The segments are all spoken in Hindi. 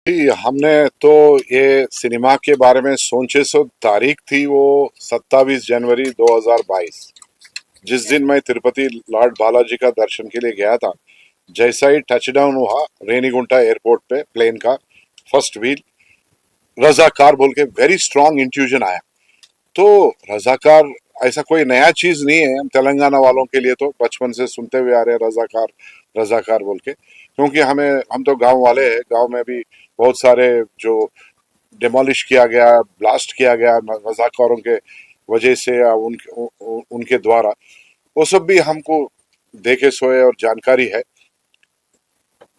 जी, हमने तो ये सिनेमा के बारे में सोचे सो तारीख थी वो 27 जनवरी 2022। जिस दिन मैं तिरुपति लॉर्ड बालाजी का दर्शन के लिए गया था, जैसा ही टचडाउन हुआ रेनीगुंटा एयरपोर्ट पे प्लेन का फर्स्ट व्हील, रजाकार बोल के वेरी स्ट्रांग इंट्यूजन आया। तो रजाकार ऐसा कोई नया चीज नहीं है, हम तेलंगाना वालों के लिए तो बचपन से सुनते हुए आ रहे हैं रजाकार रजाकार बोल के, क्योंकि हम तो गांव वाले हैं। गांव में भी बहुत सारे जो डिमोलिश किया गया, ब्लास्ट किया गया रजाकारों के वजह से या उनके द्वारा, वो सब भी हमको देखे सोए और जानकारी है।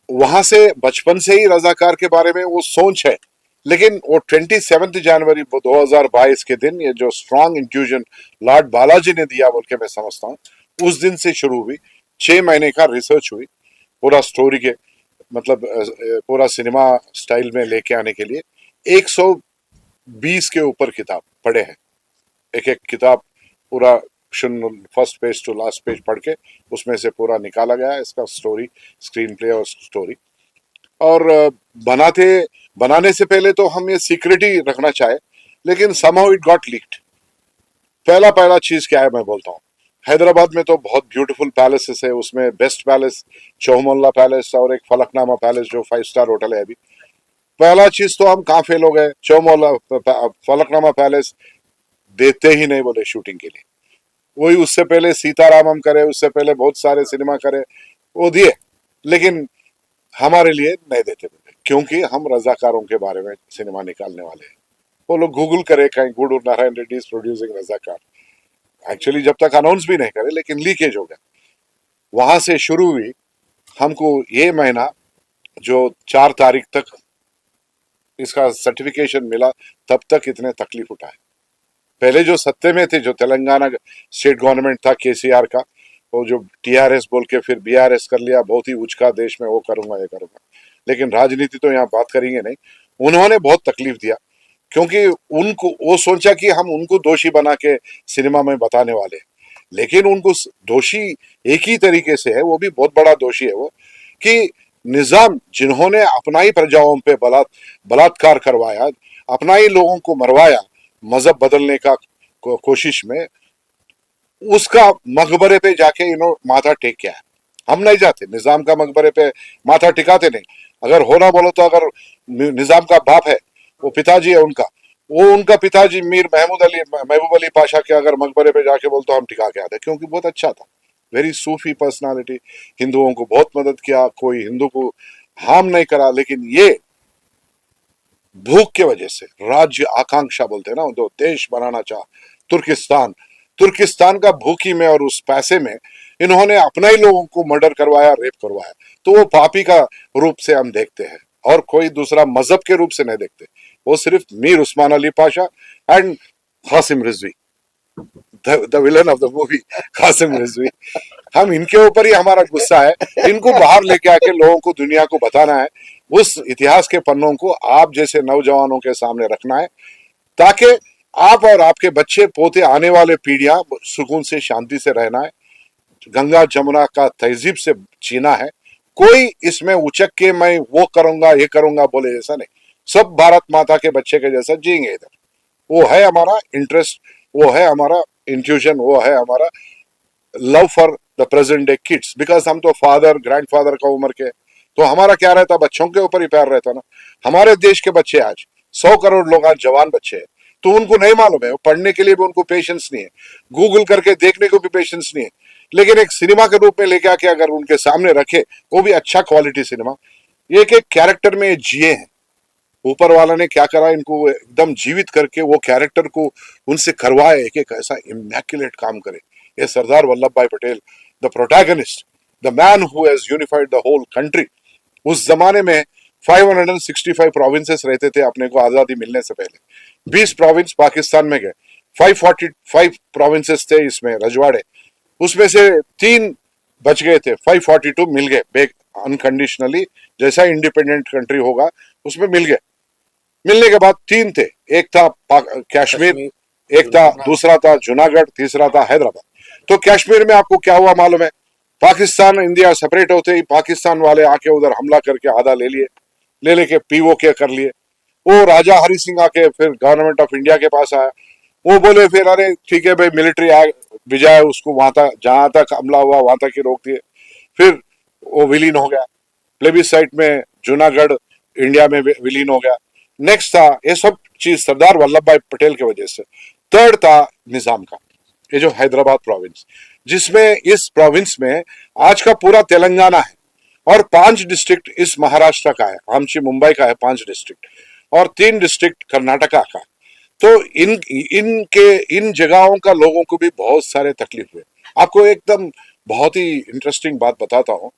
वहां से बचपन से ही रजाकार के बारे में वो सोच है। लेकिन वो 27 जनवरी 2022 के दिन ये जो स्ट्रांग इंट्यूजन लॉर्ड बालाजी ने दिया बोल के मैं समझता हूँ, उस दिन से शुरू हुई। 6 महीने का रिसर्च हुई पूरा स्टोरी के, मतलब पूरा सिनेमा स्टाइल में लेके आने के लिए 120 के ऊपर किताब पढ़े हैं। एक एक किताब पूरा शून्य first page to last page पढ़ के उसमें से पूरा निकाला गया है इसका स्टोरी, स्क्रीन प्ले और स्टोरी। और बनाते बनाने से पहले तो हम ये सीक्रेट ही रखना चाहे, लेकिन समहाउ इट गॉट लीक्ड। पहला पहला चीज क्या है मैं बोलता हूँ, हैदराबाद में तो बहुत ब्यूटीफुल पैलेसेस है। उसमें बेस्ट पैलेस चौमल्ला पैलेस और एक फलकनामा पैलेस जो 5 स्टार होटल है अभी। पहला चीज तो हम कहाँ फेल हो गए, चौमल्ला फलकनामा पैलेस देते ही नहीं बोले शूटिंग के लिए। वही उससे पहले सीतारामम करे, उससे पहले बहुत सारे सिनेमा करे, वो दिए, लेकिन हमारे लिए नहीं देते बोले, क्योंकि हम रजाकारों के बारे में सिनेमा निकालने वाले हैं। वो लोग गूगल करे कहीं Gudur Narayan Reddy is producing Razakar, actually जब तक अनाउंस भी नहीं करे, लेकिन लीकेज हो गया। वहां से शुरू हुई। हमको ये महीना जो 4 तारीख तक इसका सर्टिफिकेशन मिला, तब तक इतने तकलीफ उठाए। पहले जो सत्ते में थे, जो तेलंगाना स्टेट गवर्नमेंट था केसीआर का, वो जो टीआरएस बोल के फिर बीआरएस कर लिया, बहुत ही उचका देश में वो करूंगा ये करूंगा, लेकिन राजनीति तो यहाँ बात करेंगे नहीं। उन्होंने बहुत तकलीफ दिया, क्योंकि उनको वो सोचा कि हम उनको दोषी बना के सिनेमा में बताने वाले हैं। लेकिन उनको दोषी एक ही तरीके से है, वो भी बहुत बड़ा दोषी है वो, कि निजाम जिन्होंने अपना ही प्रजाओं पे बलात्कार करवाया, अपना ही लोगों को मरवाया मजहब बदलने का कोशिश में, उसका मकबरे पे जाके माथा टेक के आया। हम नहीं जाते निजाम का मकबरे पे, माथा टिकाते नहीं। अगर होना बोलो तो अगर निजाम का बाप है, वो पिताजी है उनका, वो उनका पिताजी मीर महबूब अली पाशा के अगर मकबरे पे जाके बोलते तो हम टिका के आते, क्योंकि बहुत अच्छा था, वेरी सूफी पर्सनालिटी, हिंदुओं को बहुत मदद किया, कोई हिंदू को हार्म नहीं करा। लेकिन ये भूख के वजह से, राज्य आकांक्षा बोलते हैं ना, जो देश बनाना चाह, तुर्किस्तान, तुर्किस्तान का भूखी में और उस पैसे में इन्होंने अपने ही लोगों को मर्डर करवाया, रेप करवाया। तो वो पापी का रूप से हम देखते हैं, और कोई दूसरा मजहब के रूप से नहीं देखते। वो सिर्फ Mir Usman Ali Pasha and Qasim Rizvi, the villain of the movie Qasim Rizvi. हम इनके ऊपर ही हमारा गुस्सा है। इनको बाहर लेके आके लोगों को, दुनिया को बताना है, उस इतिहास के पन्नों को आप जैसे नौजवानों के सामने रखना है, ताकि आप और आपके बच्चे पोते, आने वाले पीढ़ियां सुकून से, शांति से रहना है। गंगा जमुना का तहजीब से जीना है। कोई इसमें उचक के मैं वो करूंगा ये करूंगा बोले जैसा नहीं। सब भारत माता के बच्चे के जैसा जिएंगे इधर। वो है हमारा इंटरेस्ट, वो है हमारा इंट्यूशन, वो है हमारा love for the present day kids. Because हम तो फादर ग्रैंडफादर का उम्र के, तो हमारा क्या रहता, बच्चों के ऊपर ही प्यार रहता ना। हमारे देश के बच्चे आज 100 करोड़ लोग आज जवान बच्चे हैं, तो उनको नहीं मालूम है, पढ़ने के लिए भी उनको पेशेंस नहीं है, गूगल करके देखने को भी पेशेंस नहीं है। लेकिन एक सिनेमा के रूप में लेके आके अगर उनके सामने रखे, वो भी अच्छा क्वालिटी सिनेमा, एक एक कैरेक्टर में जिए हैं। ऊपर वाला ने क्या करा, इनको एकदम जीवित करके वो कैरेक्टर को उनसे करवाए, एक एक ऐसा इमैक्युलेट काम करे। ये Sardar Vallabh Bhai Patel, the protagonist, the man who has unified the whole country. उस जमाने में 565 प्रोविंसेस रहते थे अपने को आजादी मिलने से पहले। 20 प्रोविंस पाकिस्तान में गए, 545 प्रोविंसेस थे इसमें रजवाड़े, उसमें से 3 बच गए थे, 542 मिल गए अनकंडीशनली। जैसा इंडिपेंडेंट कंट्री होगा उसमें मिल गए। मिलने के बाद 3 थे, एक था कश्मीर, एक था, दूसरा था जूनागढ़, तीसरा था हैदराबाद। तो कश्मीर में आपको क्या हुआ मालूम है, पाकिस्तान इंडिया सेपरेट होते ही पाकिस्तान वाले आके उधर हमला करके आधा ले लिए। ले लेके पीओ के कर लिए। वो राजा हरि सिंह आके फिर गवर्नमेंट ऑफ इंडिया के पास आया, वो बोले फिर अरे ठीक है भाई मिलिट्री आ भिजाए उसको, वहां तक जहां तक हमला हुआ वहां तक ही रोक दिए। फिर वो विलीन हो गया, प्लेबिसाइट में जूनागढ़ इंडिया में विलीन हो गया। नेक्स्ट था, ये सब चीज सरदार वल्लभ भाई पटेल की वजह से। थर्ड था निजाम का, ये जो हैदराबाद प्रोविंस, जिसमें इस प्रोविंस में आज का पूरा तेलंगाना है और 5 डिस्ट्रिक्ट इस महाराष्ट्र का है, आमची मुंबई का है 5 डिस्ट्रिक्ट, और 3 डिस्ट्रिक्ट कर्नाटका का। तो इन जगहों का लोगों को भी बहुत सारे तकलीफ हुए। आपको एकदम बहुत ही इंटरेस्टिंग बात बताता हूँ।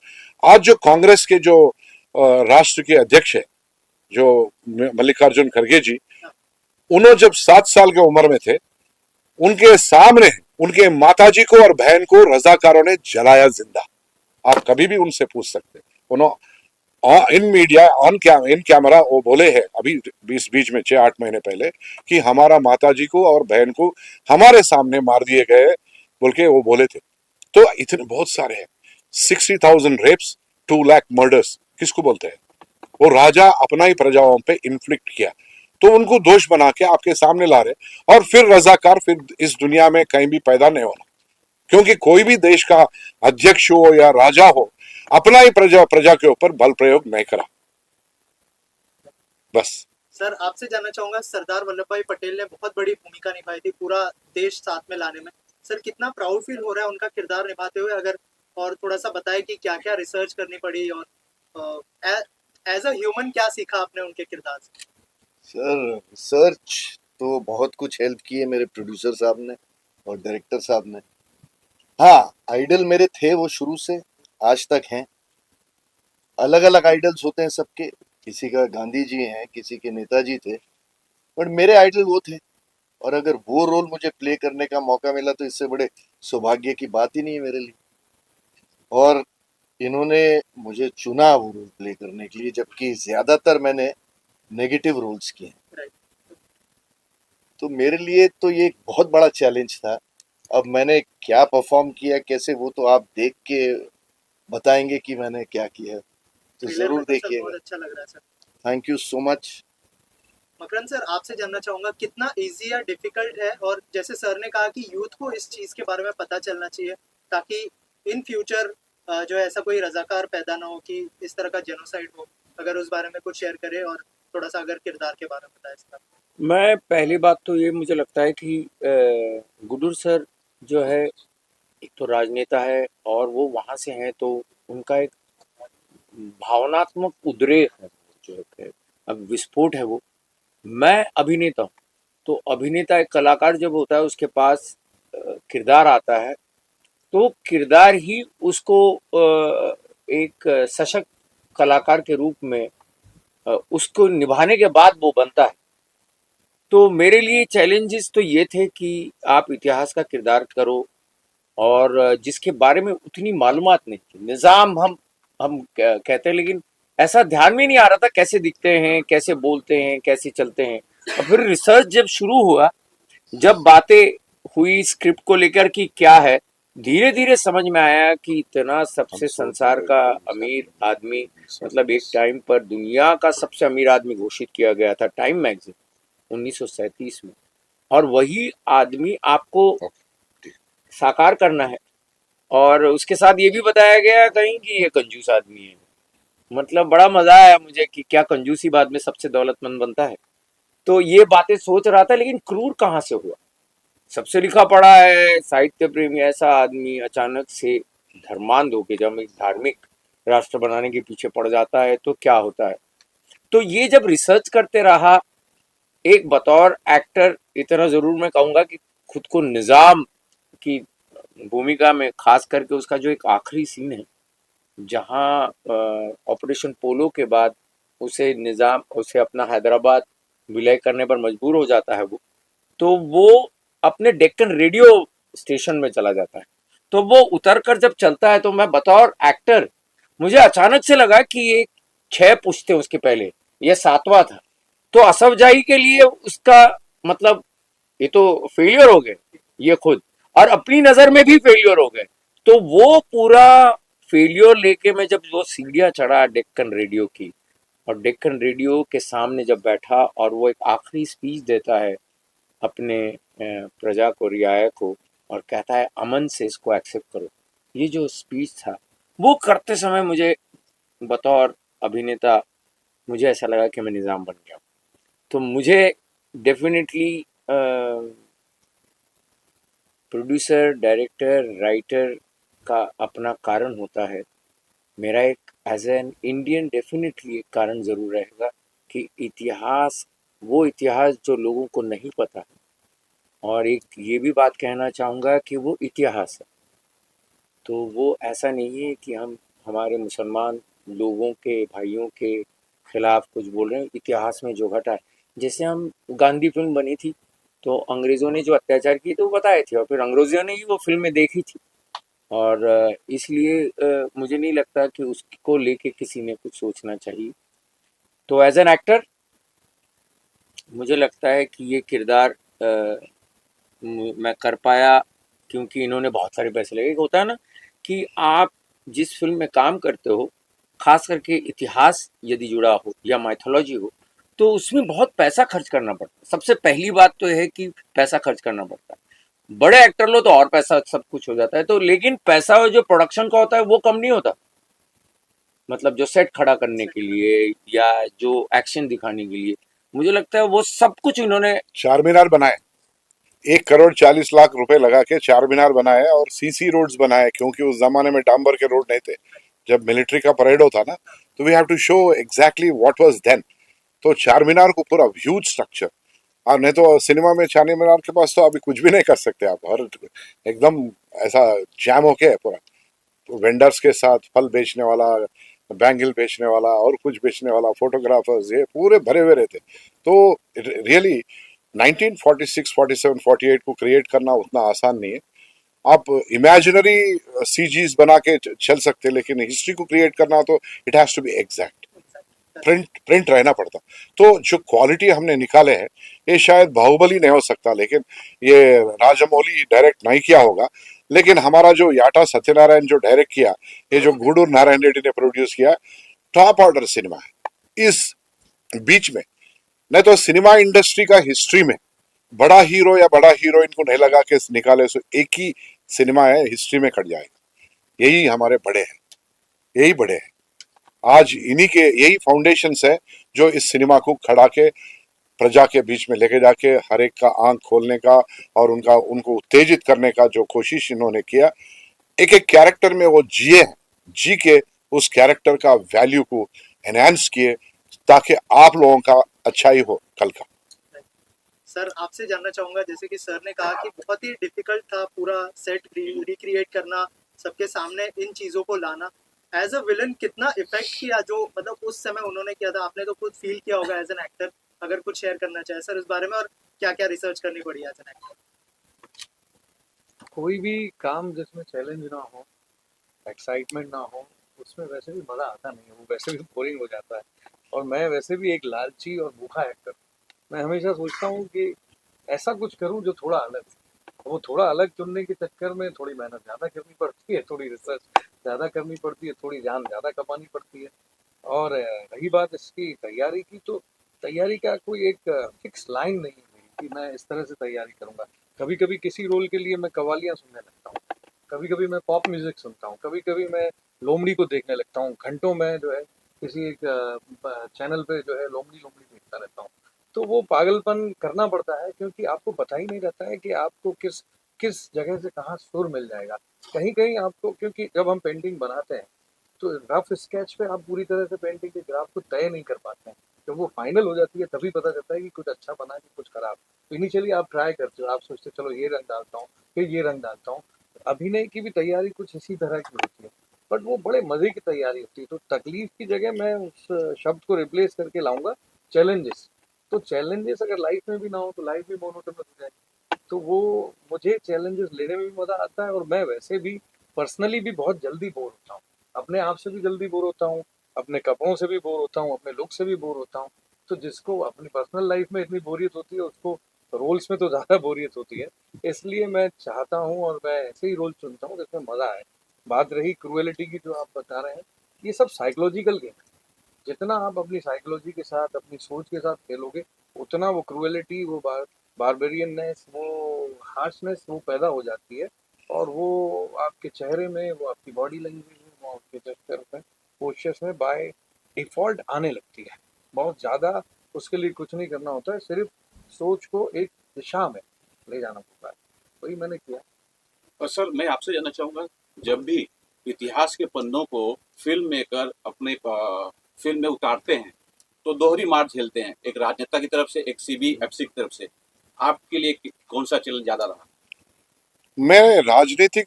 आज जो कांग्रेस के जो राष्ट्र के अध्यक्ष है, जो मल्लिकार्जुन खड़गे जी, उन्होंने जब 7 साल के उम्र में थे, उनके सामने उनके माताजी को और बहन को रजाकारों ने जलाया जिंदा। आप कभी भी उनसे पूछ सकते, उन्होंने इन मीडिया इन कैमरा वो बोले हैं अभी बीच में 6-8 महीने पहले कि हमारा माताजी को और बहन को हमारे सामने मार दिए गए, बोल के वो बोले थे। तो इतने बहुत सारे हैं, 60,000 रेप्स, 2 लाख मर्डर्स किसको बोलते हैं? वो राजा अपना ही प्रजाओं पे इन्फ्लिक्ट किया, तो उनको दोष बना के आपके सामने ला रहे। और फिर रजाकार फिर इस दुनिया में कहीं भी पैदा नहीं होना, क्योंकि कोई भी देश का अध्यक्ष हो या राजा हो, अपना ही प्रजा के ऊपर बल प्रयोग नहीं करा, बस। सर आपसे जानना चाहूंगा, सरदार वल्लभ भाई पटेल ने बहुत बड़ी भूमिका निभाई थी पूरा देश साथ में लाने में। सर कितना प्राउड फील हो रहा है उनका किरदार निभाते हुए, अगर और थोड़ा सा बताएं कि क्या क्या रिसर्च करनी पड़ी और एज अ ह्यूमन क्या सीखा आपने उनके किरदार से? सर रिसर्च तो बहुत कुछ हेल्प की है मेरे प्रोड्यूसर साहब ने और डायरेक्टर साहब ने। हाँ, आइडल मेरे थे वो शुरू से आज तक हैं। अलग अलग आइडल्स होते हैं सबके, किसी का गांधी जी हैं, किसी के नेताजी थे, बट मेरे आइडल वो थे। और अगर वो रोल मुझे प्ले करने का मौका मिला तो इससे बड़े सौभाग्य की बात ही नहीं है मेरे लिए। और इन्होंने मुझे चुना वो रोल प्ले करने के लिए, जबकि ज्यादातर मैंने नेगेटिव रोल्स किए हैं। तो मेरे लिए तो ये एक बहुत बड़ा चैलेंज था। अब मैंने क्या परफॉर्म किया कैसे, वो तो आप देख के बताएंगे कि मैंने क्या किया, तो जरूर देखिएगा। बहुत अच्छा लग रहा है sir. Thank you so much. Makarand sir आपसे जानना चाहूंगा, कितना इजी या डिफिकल्ट है, और जैसे सर ने कहा कि यूथ को इस चीज के बारे में पता चलना चाहिए ताकि इन फ्यूचर जो ऐसा कोई रजाकार पैदा ना हो कि इस तरह का जेनोसाइड हो, अगर उस बारे में कुछ शेयर करें और थोड़ा सा अगर किरदार के बारे में बताएं इसका। मैं पहली बात तो ये मुझे लगता है कि गुडूर सर जो है एक तो राजनेता है और वो वहाँ से हैं, तो उनका एक भावनात्मक उद्रेक है जो है, अब विस्फोट है वो। मैं अभिनेता हूँ, तो अभिनेता एक कलाकार जब होता है उसके पास किरदार आता है, तो किरदार ही उसको एक सशक्त कलाकार के रूप में उसको निभाने के बाद वो बनता है। तो मेरे लिए चैलेंजेस तो ये थे कि आप इतिहास का किरदार करो और जिसके बारे में उतनी मालूमात नहीं थी। निज़ाम हम कहते हैं, लेकिन ऐसा ध्यान में नहीं आ रहा था कैसे दिखते हैं, कैसे बोलते हैं, कैसे चलते हैं। और फिर रिसर्च जब शुरू हुआ, जब बातें हुई स्क्रिप्ट को लेकर कि क्या है, धीरे धीरे समझ में आया कि इतना सबसे संसार का अमीर आदमी, मतलब एक टाइम पर दुनिया का सबसे अमीर आदमी घोषित किया गया था टाइम मैगजीन 1937 में, और वही आदमी आपको साकार करना है। और उसके साथ ये भी बताया गया कहीं कि ये कंजूस आदमी है। मतलब बड़ा मजा आया मुझे कि क्या कंजूसी बाद में सबसे दौलतमंद बनता है। तो ये बातें सोच रहा था, लेकिन क्रूर कहाँ से हुआ? सबसे लिखा पढ़ा है साहित्य प्रेमी ऐसा आदमी अचानक से धर्मांध होके जब एक धार्मिक राष्ट्र बनाने के पीछे पड़ जाता है तो क्या होता है। तो ये जब रिसर्च करते रहा, एक बतौर एक्टर इतना जरूर मैं कहूंगा कि खुद को निजाम की भूमिका में, खास करके उसका जो एक आखिरी सीन है जहां ऑपरेशन पोलो के बाद उसे अपना हैदराबाद विलय करने पर मजबूर हो जाता है वो, तो वो अपने डेक्कन रेडियो स्टेशन में चला जाता है। तो वो उतर कर जब चलता है तो मैं बतौर एक्टर, मुझे अचानक से लगा कि ये 6 पुश्ते उसके पहले, ये 7वां था। तो असफजाई के लिए उसका मतलब ये तो फेलियर हो गए ये खुद, और अपनी नजर में भी फेलियर हो गए। तो वो पूरा फेलियर लेके मैं जब वो सीढ़ियां चढ़ा डेक्कन रेडियो की, और डेक्कन रेडियो के सामने जब बैठा और वो एक आखिरी स्पीच देता है अपने प्रजा को, रियाया को, और कहता है अमन से इसको एक्सेप्ट करो। ये जो स्पीच था वो करते समय मुझे बतौर अभिनेता मुझे ऐसा लगा कि मैं निज़ाम बन गया। तो मुझे डेफिनेटली प्रोड्यूसर, डायरेक्टर, राइटर का अपना कारण होता है। मेरा एक एज एन इंडियन डेफिनेटली एक कारण ज़रूर रहेगा कि इतिहास, वो इतिहास जो लोगों को नहीं पता, और एक ये भी बात कहना चाहूँगा कि वो इतिहास है। तो वो ऐसा नहीं है कि हम हमारे मुसलमान लोगों के, भाइयों के खिलाफ कुछ बोल रहे हैं। इतिहास में जो घटा है, जैसे हम गांधी फिल्म बनी थी तो अंग्रेज़ों ने जो अत्याचार किए थे वो बताए थे, और फिर अंग्रेज़ों ने ही वो फिल्में देखी थी, और इसलिए मुझे नहीं लगता कि उसको लेके किसी ने कुछ सोचना चाहिए। तो एज एन एक्टर मुझे लगता है कि ये किरदार मैं कर पाया क्योंकि इन्होंने बहुत सारे पैसे लगे। एक होता है ना कि आप जिस फिल्म में काम करते हो, खास करके इतिहास यदि जुड़ा हो या माइथोलॉजी हो, तो उसमें बहुत पैसा खर्च करना पड़ता है। सबसे पहली बात तो है कि पैसा खर्च करना पड़ता है। बड़े एक्टर लो तो और पैसा सब कुछ हो जाता है, तो लेकिन पैसा जो प्रोडक्शन का होता है वो कम नहीं होता। मतलब जो सेट खड़ा करने के लिए या जो एक्शन दिखाने के लिए, मुझे लगता है वो सब कुछ इन्होंने चार मीनार बनाए, 1 करोड़ 40 लाख रुपए लगा के चार मीनार बनाए और सीसी रोड्स बनाए, क्योंकि उस जमाने में डांबर के रोड नहीं थे। जब मिलिट्री का परेड होता ना, तो we have to show exactly what was then. तो चार मीनार को पूरा ह्यूज स्ट्रक्चर, और नहीं तो सिनेमा में चार मीनार के पास तो अभी कुछ भी नहीं कर सकते आप। हर एकदम ऐसा जैम होके है पूरा, वेंडर्स के साथ, फल बेचने वाला, बैंगल बेचने वाला और कुछ बेचने वाला, फोटोग्राफर्स, ये पूरे भरे हुए रहते। तो रियली 1946, 47, 48 को क्रिएट करना उतना आसान नहीं है। आप इमेजिनरी सीजीज बना के चल सकते, लेकिन हिस्ट्री को क्रिएट करना तो it has to be exact, print रहना पड़ता। तो जो क्वालिटी हमने निकाले हैं, ये शायद बाहुबली नहीं हो सकता, लेकिन ये राजमौली डायरेक्ट नहीं किया होगा, लेकिन हमारा जो याटा सत्यनारायण जो डायरेक्ट किया, ये जो गूडूर नारायण रेड्डी ने प्रोड्यूस किया, टॉप ऑर्डर सिनेमा है इस बीच में। नहीं तो सिनेमा इंडस्ट्री का हिस्ट्री में बड़ा हीरो या बड़ा हीरोइन को नहीं लगा के निकाले सो एक ही सिनेमा है, हिस्ट्री में कट जाएगा। यही हमारे बड़े हैं, यही बड़े हैं। आज इन्हीं के यही फाउंडेशंस है जो इस सिनेमा को खड़ा के प्रजा के बीच में लेके जाके हर एक का आंख खोलने का और उनको उत्तेजित करने का जो कोशिश इन्होंने किया, एक एक कैरेक्टर में वो जिए, जी के उस कैरेक्टर का वैल्यू को एनहांस किए, ताकि आप लोगों का अच्छा ही हो कल का। सर आपसे जानना चाहूंगा, जैसे कि सर ने कहा कि बहुत ही डिफिकल्ट था पूरा सेट रिक्रिएट करना, सबके सामने इन चीजों को लाना। एज अ विलन कितना इफेक्ट किया जो मतलब उस समय उन्होंने किया था, आपने तो खुद फील किया होगा एज एन एक्टर। अगर कुछ शेयर करना चाहे सर इस बारे में, और क्या क्या रिसर्च करनी पड़ी एज एन एक्टर। कोई भी काम जिसमें चैलेंज ना हो, एक्साइटमेंट ना हो, उसमें वैसे भी मज़ा आता नहीं है, वो वैसे भी बोरिंग हो जाता है। और मैं वैसे भी एक लालची और भूखा एक्टर, मैं हमेशा सोचता हूँ कि ऐसा कुछ करूँ जो थोड़ा अलग हो। वो थोड़ा अलग चुनने के चक्कर में थोड़ी मेहनत ज़्यादा करनी पड़ती है, थोड़ी रिसर्च ज़्यादा करनी पड़ती है, थोड़ी जान ज़्यादा कमानी पड़ती है। और रही बात इसकी तैयारी की, तो तैयारी का कोई एक फिक्स लाइन नहीं है मेरी कि मैं इस तरह से तैयारी करूँगा। कभी कभी किसी रोल के लिए मैं कवालियाँ सुनने लगता हूँ, कभी कभी मैं पॉप म्यूजिक सुनता हूँ, कभी कभी मैं लोमड़ी को देखने लगता हूँ। घंटों में जो है किसी एक चैनल पे जो है लोमड़ी लोमड़ी देखता रहता हूँ। तो वो पागलपन करना पड़ता है, क्योंकि आपको पता ही नहीं रहता है कि आपको किस किस जगह से कहाँ सुर मिल जाएगा। कहीं कहीं आपको, क्योंकि जब हम पेंटिंग बनाते हैं तो रफ स्केच पे आप पूरी तरह से पेंटिंग के ग्राफ को तय नहीं कर पाते हैं। जब वो फाइनल हो जाती है तभी पता चलता है कि कुछ अच्छा बना कि कुछ खराब। तो इनिशियली आप ट्राई करते हो, आप सोचते हो चलो ये रंग डालता हूँ, फिर ये रंग डालता हूँ। अभिनय की भी तैयारी कुछ इसी तरह की होती है, बट वो बड़े मजे की तैयारी होती है। तो तकलीफ की जगह मैं उस शब्द को रिप्लेस करके लाऊंगा चैलेंजेस। तो चैलेंजेस अगर लाइफ में भी ना हो तो लाइफ भी मोनोटोनस हो जाएगी। तो वो, मुझे चैलेंजेस लेने में भी मजा आता है, और मैं वैसे भी पर्सनली भी बहुत जल्दी बोर होता हूँ, अपने आप से भी जल्दी बोर होता हूँ, अपने कपड़ों से भी बोर होता हूँ, अपने लुक से भी बोर होता हूँ। तो जिसको अपनी पर्सनल लाइफ में इतनी बोरियत होती है, उसको रोल्स में तो ज़्यादा बोरियत होती है। इसलिए मैं चाहता हूँ और मैं ऐसे ही रोल चुनता हूँ जिसमें मज़ा आए। बात रही क्रूएलिटी की जो आप बता रहे हैं, ये सब साइकोलॉजिकल गेम है। जितना आप अपनी साइकोलॉजी के साथ, अपनी सोच के साथ खेलोगे, उतना वो क्रूएलिटी, वो बारबेरियननेस, वो हार्शनेस वो पैदा हो जाती है, और वो आपके चेहरे में, वो आपकी बॉडी लैंग्वेज में, वो आपके जेस्चर में, पोस्चर्स में बाय डिफॉल्ट आने लगती है। बहुत ज़्यादा उसके लिए कुछ नहीं करना होता है, सिर्फ सोच को एक दिशा में ले जाना पड़ता है। वही मैंने किया। और सर मैं आपसे जानना चाहूँगा, जब भी इतिहास के पन्नों को फिल्म मेकर अपने फिल्म में उतारते हैं तो दोहरी मार झेलते हैं, एक राजनेता की तरफ से, एक सीबीएफसी की तरफ से। आपके लिए कौन सा चैलेंज ज्यादा रहा? मैं राजनीतिक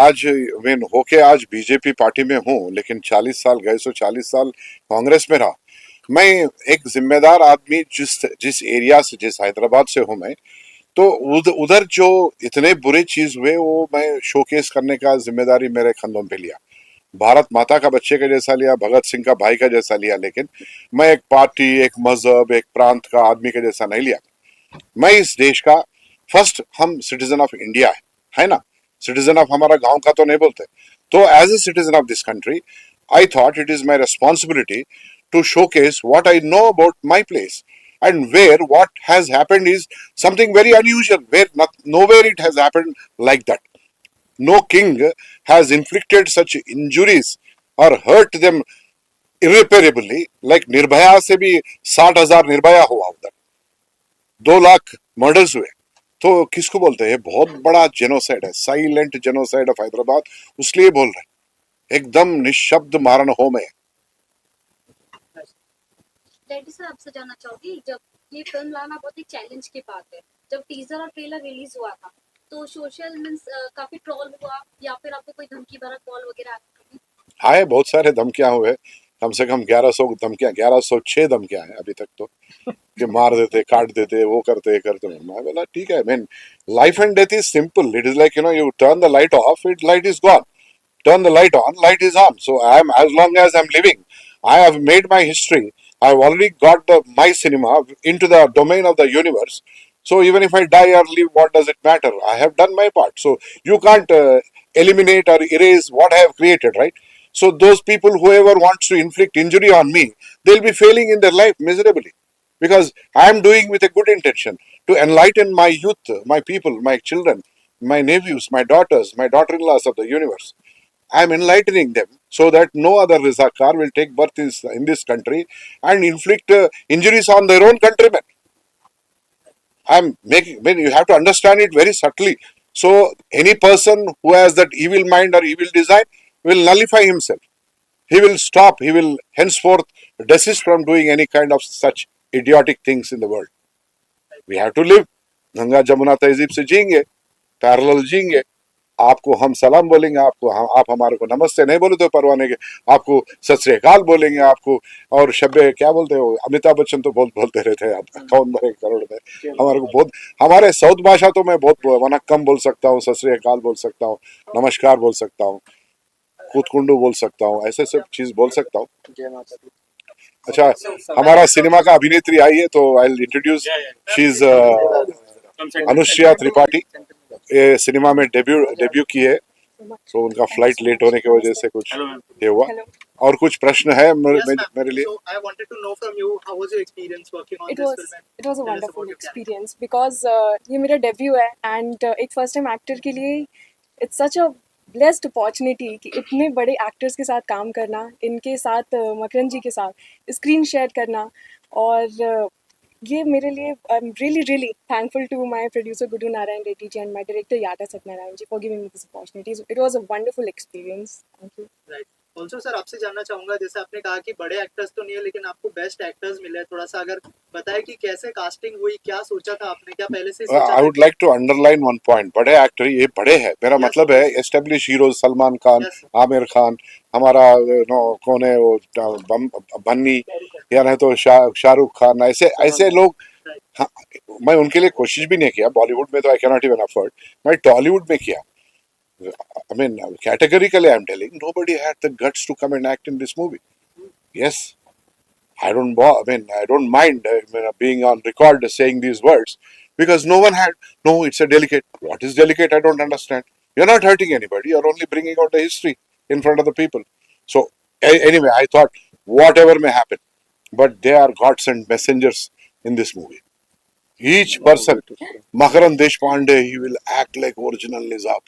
आज मैं होके आज बीजेपी पार्टी में हूँ, लेकिन 40 साल गए, 40 साल कांग्रेस में रहा। मैं एक जिम्मेदार आदमी, जिस जिस एरिया से, जिस हैदराबाद से हूँ मैं, तो उधर जो इतने बुरे चीज हुए वो मैं शोकेस करने का जिम्मेदारी मेरे कंधों पे लिया। भारत माता का बच्चे का जैसा लिया, भगत सिंह का भाई का जैसा लिया, लेकिन मैं एक पार्टी, एक मजहब, एक प्रांत का आदमी का जैसा नहीं लिया। मैं इस देश का फर्स्ट, हम सिटीजन ऑफ इंडिया है ना, सिटीजन ऑफ हमारा गांव का तो नहीं बोलते। तो as a citizen of this country, I thought it is my responsibility to showcase what I know about my place, and where what has happened is something very unusual, where nowhere it has happened like that. No king has inflicted such injuries or hurt them irreparably like Nirbhaya से भी 60,000 निर्भया हुआ उधर, 2 लाख मर्डर्स हुए। तो किसको बोलते हैं? ये बहुत बड़ा जेनोसाइड है, साइलेंट जेनोसाइड ऑफ हैदराबाद, उसलिए बोल रहे हैं, एकदम निशब्द मारण होम है। डैडी सर, आपसे जानना चाहूंगी, जब ये फिल्म लाना बहुत एक चैलेंज की बात है, जब टीजर और ट्रेलर रिलीज हुआ था तो सोशल मीन्स काफी ट्रोल हुआ, या फिर आपको कोई धमकी भरा कॉल वगैरह आया कभी? आए, बहुत सारे धमकियां हुए, कम से कम 1100 धमकियां, 1106 धमकियां हैं अभी तक तो, कि मार देते, काट देते, वो करते करते। मैं बोला ठीक है, मैं life and death is simple, it is like U turn the light of, it light is gone, turn the light on, light is on. So I am, as long as I'm living, I have made my history. I've already got my cinema into the domain of the universe. So even if I die early, what does it matter? I have done my part. So you can't eliminate or erase what I have created, right? So those people, whoever wants to inflict injury on me, they'll be failing in their life miserably, because I am doing with a good intention to enlighten my youth, my people, my children, my nephews, my daughters, my daughter-in-laws of the universe. I am enlightening them so that no other Rizakar will take birth in this country and inflict injuries on their own countrymen. I am making, when you have to understand it very subtly. So any person who has that evil mind or evil design will nullify himself. He will stop, he will henceforth desist from doing any kind of such idiotic things in the world. We have to live. Ganga Jamuna तहजीब से जिएंगे, पैरेलल जिएंगे। आपको हम सलाम बोलेंगे, आपको आप हमारे को नमस्ते नहीं बोले तो परवाने के, आपको सत श्री अकाल बोलेंगे आपको, और शब्बे क्या बोलते हो, अमिताभ बच्चन तो बहुत बोलते रहते हैं, आप कौन भरे करोड़ में, हमारे को बहुत, हमारे साउथ भाषा तो मैं बहुत वनक्कम बोल सकता हूँ, सत श्री अकाल बोल सकता हूँ, नमस्कार बोल सकता हूँ, कूतकुंडू बोल सकता हूँ, ऐसे सब चीज बोल सकता हूँ। जय माता दी। अच्छा, हमारा सिनेमा का अभिनेत्री आई है, तो I will introduce, she is Anushriya Tripathi. ये सिनेमा में डेब्यू की है, तो उनका फ्लाइट लेट होने की वजह से कुछ ये हुआ। और कुछ प्रश्न है मेरे लिए? So I wanted to know from you, how was your experience working on It this was film? And it was a tell us wonderful about your character. experience because ये मेरा डेब्यू है and एक फर्स्ट टाइम एक्टर के लिए it's such a blessed opportunity कि इतने बड़े एक्टर्स के साथ काम करना, इनके साथ मकरन जी के साथ स्क्रीन शेयर करना, और ये मेरे लिए I am really thankful to my producer Gudu Narayan Reddy ji and my director Yada Satnarayan ji for giving me this opportunity. So it was a wonderful experience. Thank you. Right. Also sir, आपसे जानना चाहूंगा, जैसे आपने कहा कि बड़े एक्टर्स तो नहीं है लेकिन आपको बेस्ट एक्टर्स मिले, थोड़ा सा अगर बताए कि कैसे कास्टिंग हुई, क्या सोचा था आपने, क्या पहले से सोचा आई था? Would like to underline one point, बड़े एक्टर ये बड़े हैं, मेरा Yes, मतलब है establish heroes, Salman Khan, Yes, sir. Aamir Khan, हमारा नो कौन है वो, बन्नी, या नहीं तो शाहरुख खान, ऐसे ऐसे लोग। हाँ, मैं उनके लिए कोशिश भी नहीं किया, बॉलीवुड में तो आई कैनॉट इवन अफोर्ड, मैं टॉलीवुड में किया। I mean, categorically I'm telling, nobody had the guts to come and act in this movie. Yes, I don't mind being on record saying these words, because no one had. No, it's a delicate. What is delicate? I don't understand. You're not hurting anybody. You're only bringing out the history in front of the people. So anyway, I thought whatever may happen, but they are God sent messengers in this movie. Each person, Makaran Deshpande, he will act like original Nizam.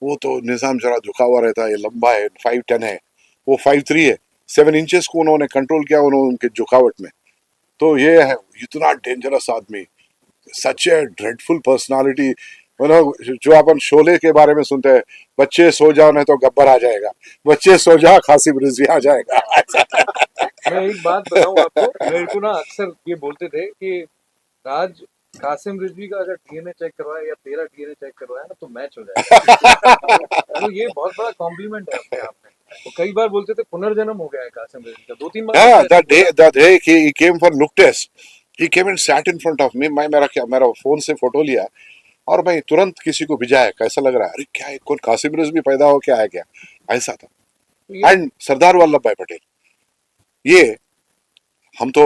वो तो निजाम जरा झुका हुआ रहता है, ये लंबा है, 5'10" है, वो 5'3" है, 7 इंचेस को उन्होंने कंट्रोल किया उन्होंने उनके झुकावट में. तो ये है इतना डेंजरस आदमी, सच ए ड्रेडफुल पर्सनालिटी. जो अपन शोले के बारे में सुनते हैं, बच्चे सो जाओ नहीं तो गब्बर आ जाएगा, बच्चे सो जाओ कासिम रिजवी आ जाएगा. मैं एक बात बताऊं आपको, मेरे को ना अक्सर ये बोलते थे कि राज, कासिम रिजवी का अगर डीएनए चेक करवाया या तेरा डीएनए चेक करवाया ना तो मैच हो जाएगा. तो ये बहुत बड़ा कॉम्प्लीमेंट है अपने आप में. तो कई बार बोलते थे पुनर्जन्म हो गया है कासिम रिजवी का, 2-3 बार. Yeah, that day he came for look test. He came and sat in front of me. मैं मेरा फोन से फोटो लिया और मैं तुरंत किसी को भिजाया, कैसा लग रहा है, अरे क्या है, कौन कासिम रिजवी पैदा हो क्या है क्या, ऐसा था. एंड सरदार वल्लभ भाई पटेल, ये हम तो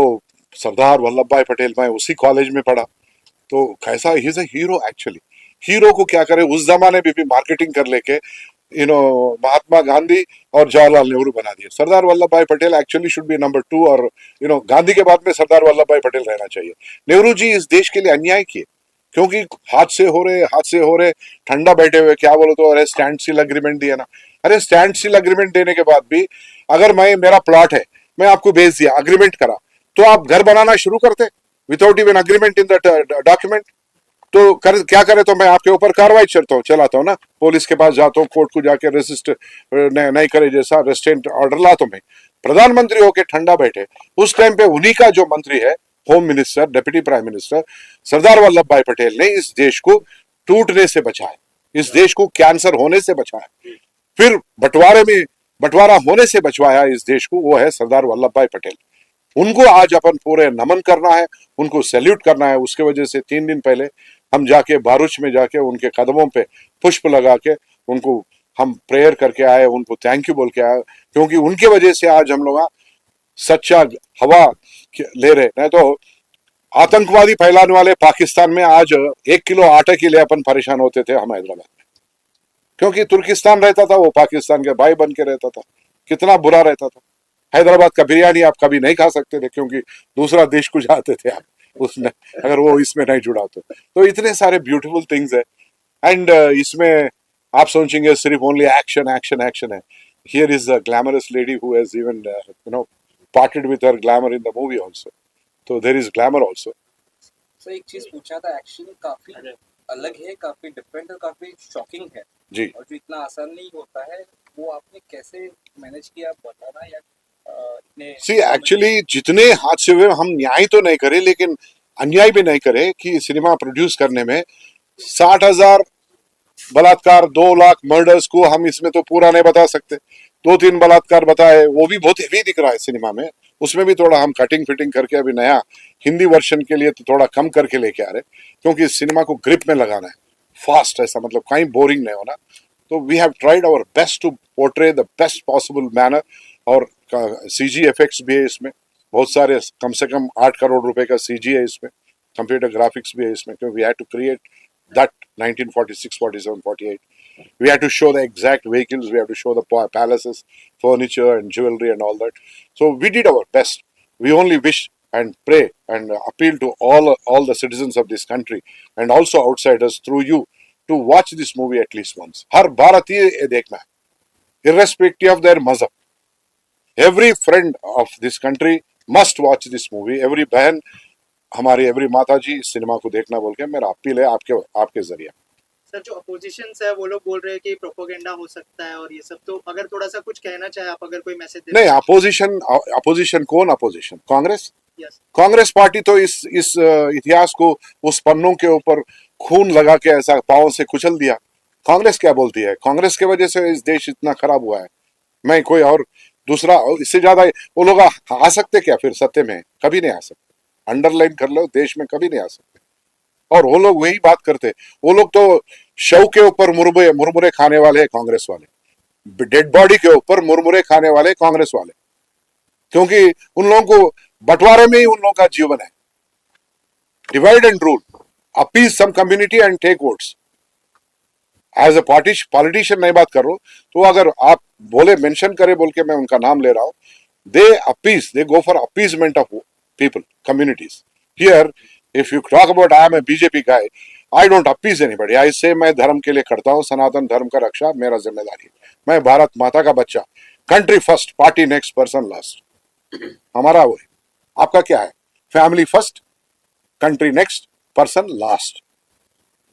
सरदार वल्लभ भाई पटेल, मैं उसी कॉलेज में पढ़ा, तो कैसा, he is a hero actually. Hero को क्या करे, उस जमाने में भी मार्केटिंग कर लेके महात्मा गांधी और जवाहरलाल नेहरू बना दिए. सरदार Vallabh Bhai Patel actually should be number 2, और गांधी के बाद में सरदार वल्लभ भाई पटेल रहना चाहिए. नेहरू जी इस देश के लिए अन्याय किए, क्योंकि हादसे हो रहे, ठंडा बैठे हुए, क्या बोलो तो, अरे स्टैंड स्टिल अग्रीमेंट दिया ना. अरे स्टैंड स्टिल अग्रीमेंट देने के बाद भी अगर मेरा प्लॉट है, मैं आपको भेज दिया, अग्रीमेंट करा, तो आप घर बनाना शुरू करते without even agreement in that document. तो क्या करे, तो मैं आपके ऊपर कार्रवाई चलाता हूँ ना, पुलिस के पास जाता हूँ, कोर्ट को जाके रेसिस्ट नहीं करे जैसा रेस्ट्रेंट ऑर्डर लाता हूँ. मैं प्रधानमंत्री होके ठंडा बैठे, उस टाइम पे उन्हीं का जो मंत्री है, home minister, deputy prime minister Sardar Vallabh Bhai Patel ने इस देश को टूटने से बचाया, इस देश को कैंसर होने से बचाया, फिर बंटवारा होने से बचवाया इस देश को, वो है सरदार वल्लभ भाई पटेल. उनको आज अपन पूरे नमन करना है, उनको सैल्यूट करना है. उसके वजह से 3 दिन पहले हम जाके बारूच में जाके उनके कदमों पे पुष्प लगा के उनको हम प्रेयर करके आए, उनको थैंक यू बोल के आए, क्योंकि उनके वजह से आज हम लोग सच्चा हवा ले रहे. नहीं तो आतंकवादी फैलाने वाले पाकिस्तान में आज 1 किलो आटे के लिए अपन परेशान होते थे हम हैदराबाद में, क्योंकि तुर्किस्तान रहता था, वो पाकिस्तान के भाई बन के रहता था, कितना बुरा रहता था. हैदराबाद का बिरयानी आप कभी नहीं खा सकते थे, क्योंकि दूसरा देश को जाते थे आप उसमें, अगर वो इसमें नहीं जुड़ा तो इतने सारे ब्यूटीफुल थिंग्स है. एंड इसमें आप सोचेंगे सिर्फ ओनली एक्शन एक्शन एक्शन है. Here is a glamorous lady who has even parted with her glamour in the movie also. So there is glamour also. Sir एक चीज पूछना था, एक्शन काफी अलग है, काफी डिफरेंट और काफी शॉकिंग है जी. और जो इतना आसान नहीं होता है, वो आपने कैसे मैनेज किया बताना, या इतने See, actually जितने हादसे हुए हम न्याय तो नहीं करे, लेकिन अन्याय भी नहीं करे कि सिनेमा प्रोड्यूस करने में 60,000 बलात्कार, 2 लाख मर्डर्स को हम इसमें तो पूरा नहीं बता सकते. 2-3 बलात्कार बताए, वो भी बहुत हेवी दिख रहा है सिनेमा में, उसमें भी थोड़ा हम कटिंग फिटिंग करके अभी नया हिंदी वर्जन के लिए तो थोड़ा कम करके लेके आ रहे, क्योंकि सिनेमा को ग्रिप में लगाना है, फास्ट, ऐसा मतलब कहीं बोरिंग नहीं होना. तो we have tried our best to portray the best possible manner. और सीजी इफेक्ट्स भी है इसमें, बहुत सारे, कम से कम 8 करोड़ रुपए का सीजी है इसमें, कंप्यूटर ग्राफिक्स भी है इसमें, क्योंकि we had to create that 1946, 47, 48. We had to show the exact vehicles, we had to show the palaces, furniture and jewelry and all that. So we did our best. We only wish and pray and appeal to all the citizens of this country and also outsiders through you to watch this movie at least once. हर भारतीय ये देखना है, irrespective of their mazhab. Every friend of this country must watch this movie. Every बहन हमारी, every माता जी सिनेमा को देखना बोल के मेरा अपील है आपके जरिए. सर जो अपोजिशन है वो लोग बोल रहे हैं कि प्रोपोगेंडा हो सकता है और ये सब, तो अगर थोड़ा सा कुछ कहना चाहे आप, अगर कोई मैसेज दे. नहीं, अपोजिशन कौन? Opposition Congress. Yes. Congress party तो इस इतिहास को उस पन्नों के ऊपर खून लगा के ऐसा पांव से कुचल दिया. कांग्रेस क्या बोलती है? कांग्रेस के वजह से इस देश इतना खराब हुआ है. मैं कोई और दूसरा इससे ज्यादा वो लोग आ सकते क्या फिर सत्य में? कभी नहीं आ सकते. अंडरलाइन कर लो, देश में कभी नहीं आ सकते. और वो लोग वही बात करते, वो लोग तो शव के ऊपर मुरमुरे खाने वाले हैं कांग्रेस वाले, डेड बॉडी के ऊपर मुरमुरे खाने वाले कांग्रेस वाले, क्योंकि उन लोगों को बंटवारे में ही उन लोगों का जीवन है. Divide and rule, appease some community and take votes. As a politician नहीं बात कर रहा हूं, तो अगर आप बोले मेंशन करे बोल के मैं उनका नाम ले रहा हूं, they go for appeasement of people, communities. Here, if you talk about I am a BJP guy, I don't appease anybody. I say मैं धर्म के लिए करता हूँ, सनातन धर्म का रक्षा मेरा जिम्मेदारी है. मैं भारत माता का बच्चा, country first, party next, person last. हमारा वो है. आपका क्या है? Family first, country next, person last.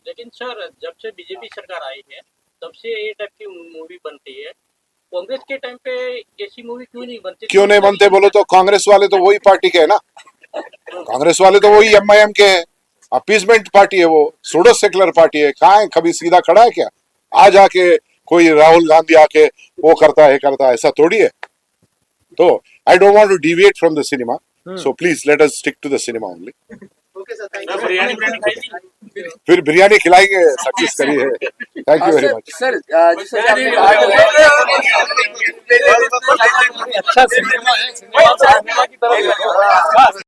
लेकिन सर जब से बीजेपी सरकार आई है तब से ये टाइप की मूवी बनती है। कांग्रेस के टाइम पे ऐसी मूवी क्यों नहीं बनती? क्यों नहीं बनते बोलो तो कांग्रेस वाले तो वही पार्टी के है ना. कांग्रेस वाले तो वही MIM के हैं. अपीजमेंट पार्टी है वो, सूडो सेकुलर पार्टी है. कहाँ है? कभी सीधा खड़ा है क्या? आज आके कोई राहुल गांधी आके वो करता है ऐसा थोड़ी है. तो I don't want to deviate from the cinema, so please let us stick to the cinema only. Okay sir, thank sir, you. Biryani biryani खाई थी? फिर बिरयानी खिलाएंगे, सक्सेस करिए. Thank you very much. Sir जैसे अच्छा सिनेमा है, सिनेमा की तरफ